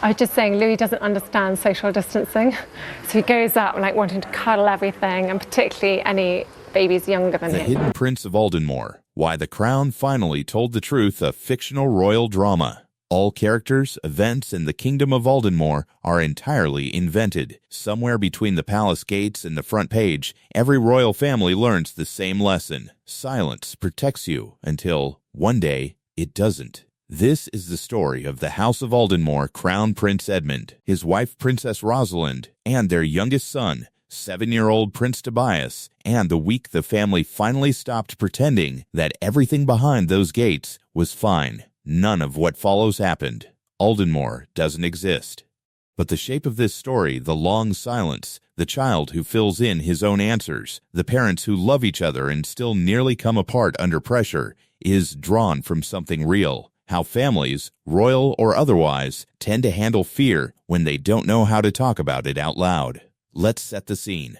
I was just saying, Louis doesn't understand social distancing. So he goes up like wanting to cuddle everything, and particularly any babies younger than The him. Hidden Prince of Aldenmore, Why the Crown Finally Told the Truth, a fictional royal drama. All characters, events, and the Kingdom of Aldenmore are entirely invented. Somewhere between the palace gates and the front page, every royal family learns the same lesson. Silence protects you until, one day, it doesn't. This is the story of the House of Aldenmore Crown Prince Edmund, his wife Princess Rosalind, and their youngest son, 7-year-old Prince Tobias, and the week the family finally stopped pretending that everything behind those gates was fine. None of what follows happened. Aldenmore doesn't exist. But the shape of this story, the long silence, the child who fills in his own answers, the parents who love each other and still nearly come apart under pressure, is drawn from something real. How families, royal or otherwise, tend to handle fear when they don't know how to talk about it out loud. Let's set the scene.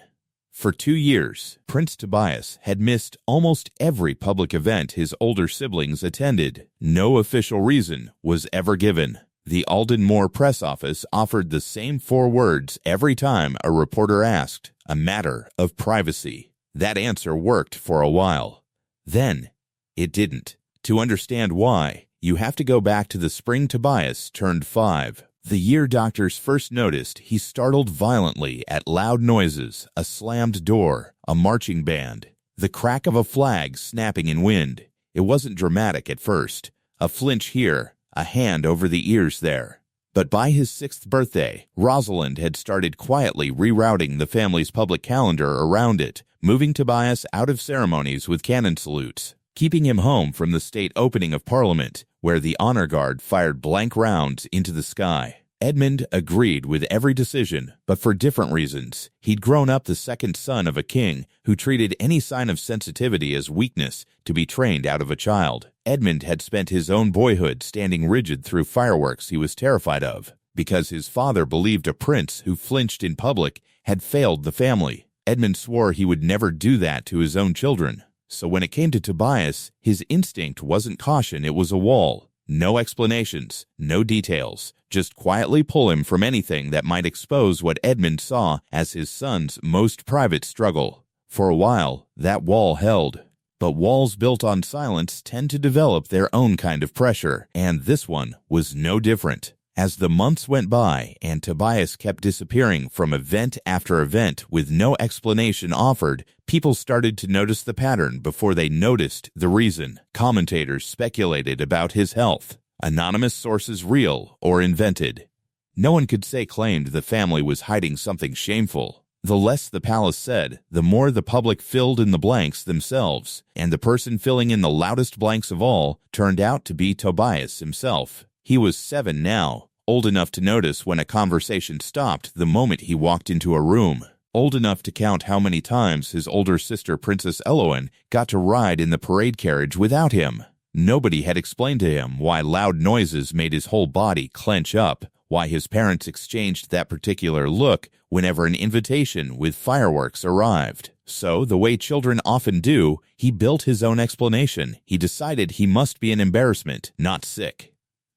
For 2 years, Prince Tobias had missed almost every public event his older siblings attended. No official reason was ever given. The Aldenmore press office offered the same 4 words every time a reporter asked, a matter of privacy. That answer worked for a while. Then, it didn't. To understand why, you have to go back to the spring Tobias turned 5. The year doctors first noticed he startled violently at loud noises, a slammed door, a marching band, the crack of a flag snapping in wind. It wasn't dramatic at first. A flinch here, a hand over the ears there. But by his 6th birthday, Rosalind had started quietly rerouting the family's public calendar around it, moving Tobias out of ceremonies with cannon salutes, keeping him home from the state opening of Parliament, where the honor guard fired blank rounds into the sky. Edmund agreed with every decision, but for different reasons. He'd grown up the second son of a king who treated any sign of sensitivity as weakness to be trained out of a child. Edmund had spent his own boyhood standing rigid through fireworks he was terrified of, because his father believed a prince who flinched in public had failed the family. Edmund swore he would never do that to his own children. So when it came to Tobias, his instinct wasn't caution, it was a wall. No explanations, no details, just quietly pull him from anything that might expose what Edmund saw as his son's most private struggle. For a while, that wall held. But walls built on silence tend to develop their own kind of pressure, and this one was no different. As the months went by and Tobias kept disappearing from event after event with no explanation offered, people started to notice the pattern before they noticed the reason. Commentators speculated about his health. Anonymous sources real or invented. No one could say claimed the family was hiding something shameful. The less the palace said, the more the public filled in the blanks themselves, and the person filling in the loudest blanks of all turned out to be Tobias himself. He was 7 now, old enough to notice when a conversation stopped the moment he walked into a room, old enough to count how many times his older sister Princess Elowen got to ride in the parade carriage without him. Nobody had explained to him why loud noises made his whole body clench up, why his parents exchanged that particular look whenever an invitation with fireworks arrived. So, the way children often do, he built his own explanation. He decided he must be an embarrassment, not sick.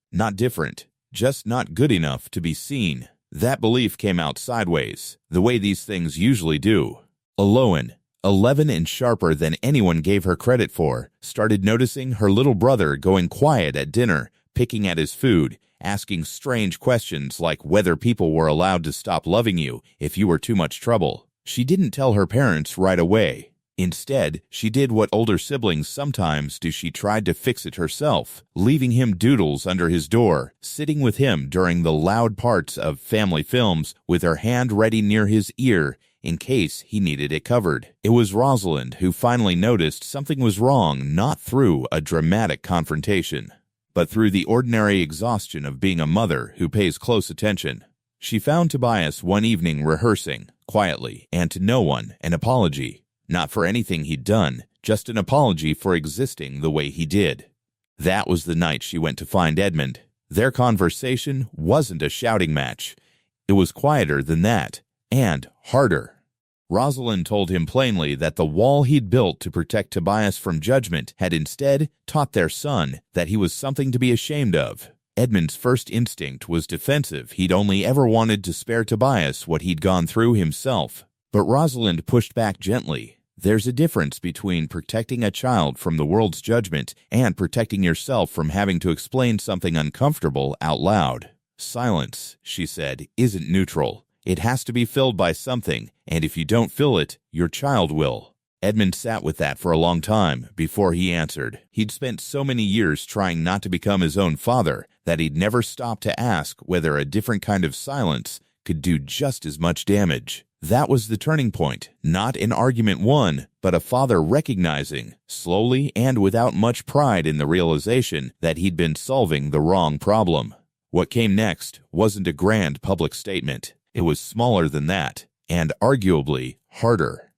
Not different, just not good enough to be seen. That belief came out sideways, the way these things usually do. Elowen, 11 and sharper than anyone gave her credit for, started noticing her little brother going quiet at dinner, picking at his food, asking strange questions like whether people were allowed to stop loving you if you were too much trouble. She didn't tell her parents right away. Instead, she did what older siblings sometimes do. She tried to fix it herself, leaving him doodles under his door, sitting with him during the loud parts of family films with her hand ready near his ear in case he needed it covered. It was Rosalind who finally noticed something was wrong, not through a dramatic confrontation, but through the ordinary exhaustion of being a mother who pays close attention. She found Tobias one evening rehearsing, quietly, and to no one, an apology. Not for anything he'd done, just an apology for existing the way he did. That was the night she went to find Edmund. Their conversation wasn't a shouting match. It was quieter than that, and harder. Rosalind told him plainly that the wall he'd built to protect Tobias from judgment had instead taught their son that he was something to be ashamed of. Edmund's first instinct was defensive. He'd only ever wanted to spare Tobias what he'd gone through himself. But Rosalind pushed back gently. There's a difference between protecting a child from the world's judgment and protecting yourself from having to explain something uncomfortable out loud. Silence, she said, isn't neutral. It has to be filled by something, and if you don't fill it, your child will. Edmund sat with that for a long time before he answered. He'd spent so many years trying not to become his own father that he'd never stopped to ask whether a different kind of silence could do just as much damage. That was the turning point, not an argument won, but a father recognizing, slowly and without much pride in the realization, that he'd been solving the wrong problem. What came next wasn't a grand public statement. It was smaller than that, and arguably harder.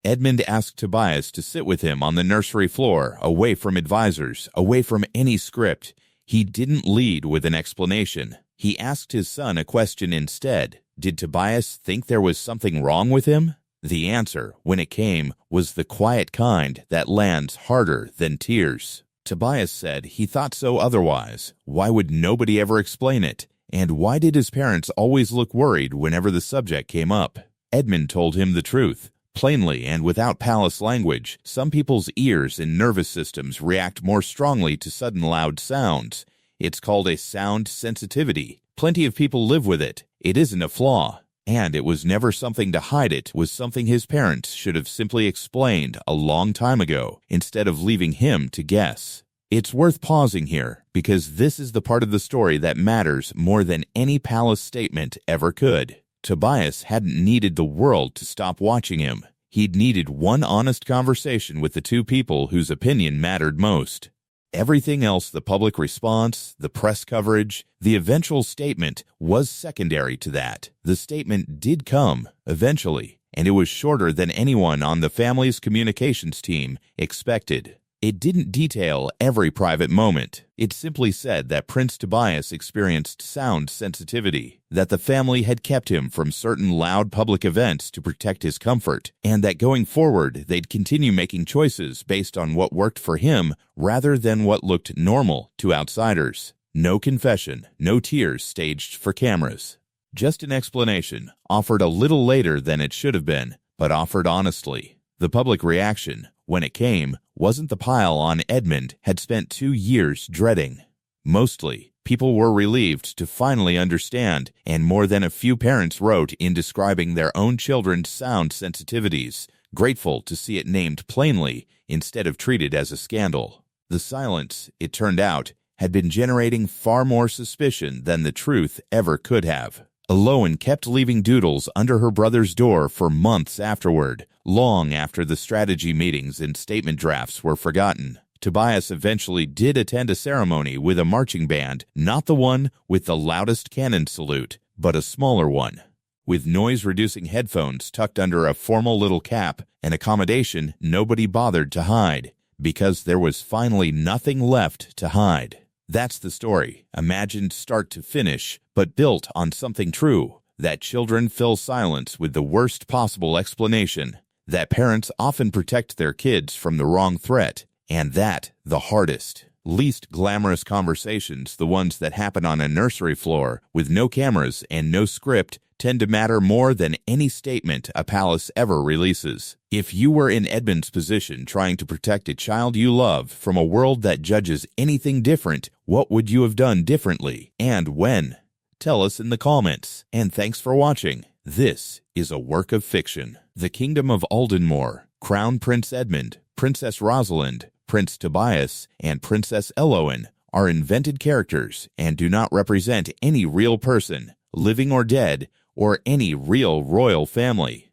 Edmund asked Tobias to sit with him on the nursery floor, away from advisors, away from any script. He didn't lead with an explanation. He asked his son a question instead. Did Tobias think there was something wrong with him? The answer, when it came, was the quiet kind that lands harder than tears. Tobias said he thought so otherwise. Why would nobody ever explain it? And why did his parents always look worried whenever the subject came up? Edmund told him the truth. Plainly and without palace language, some people's ears and nervous systems react more strongly to sudden loud sounds. It's called a sound sensitivity. Plenty of people live with it. It isn't a flaw. And it was never something to hide. It was something his parents should have simply explained a long time ago, instead of leaving him to guess. It's worth pausing here, because this is the part of the story that matters more than any palace statement ever could. Tobias hadn't needed the world to stop watching him. He'd needed one honest conversation with the two people whose opinion mattered most. Everything else, the public response, the press coverage, the eventual statement, was secondary to that. The statement did come, eventually, and it was shorter than anyone on the family's communications team expected. It didn't detail every private moment. It simply said that Prince Tobias experienced sound sensitivity, that the family had kept him from certain loud public events to protect his comfort, and that going forward they'd continue making choices based on what worked for him rather than what looked normal to outsiders. No confession, no tears staged for cameras. Just an explanation, offered a little later than it should have been, but offered honestly. The public reaction, when it came, wasn't the pile on Edmund had spent 2 years dreading. Mostly, people were relieved to finally understand, and more than a few parents wrote in describing their own children's sound sensitivities, grateful to see it named plainly instead of treated as a scandal. The silence, it turned out, had been generating far more suspicion than the truth ever could have. Eloan kept leaving doodles under her brother's door for months afterward, long after the strategy meetings and statement drafts were forgotten. Tobias eventually did attend a ceremony with a marching band, not the one with the loudest cannon salute, but a smaller one. With noise-reducing headphones tucked under a formal little cap, an accommodation nobody bothered to hide, because there was finally nothing left to hide. That's the story, imagined start to finish, but built on something true, that children fill silence with the worst possible explanation, that parents often protect their kids from the wrong threat, and that the hardest, least glamorous conversations, the ones that happen on a nursery floor with no cameras and no script, tend to matter more than any statement a palace ever releases. If you were in Edmund's position trying to protect a child you love from a world that judges anything different, what would you have done differently, and when? Tell us in the comments, and thanks for watching. This is a work of fiction. The Kingdom of Aldenmore, Crown Prince Edmund, Princess Rosalind, Prince Tobias, and Princess Eloan are invented characters and do not represent any real person, living or dead, or any real royal family.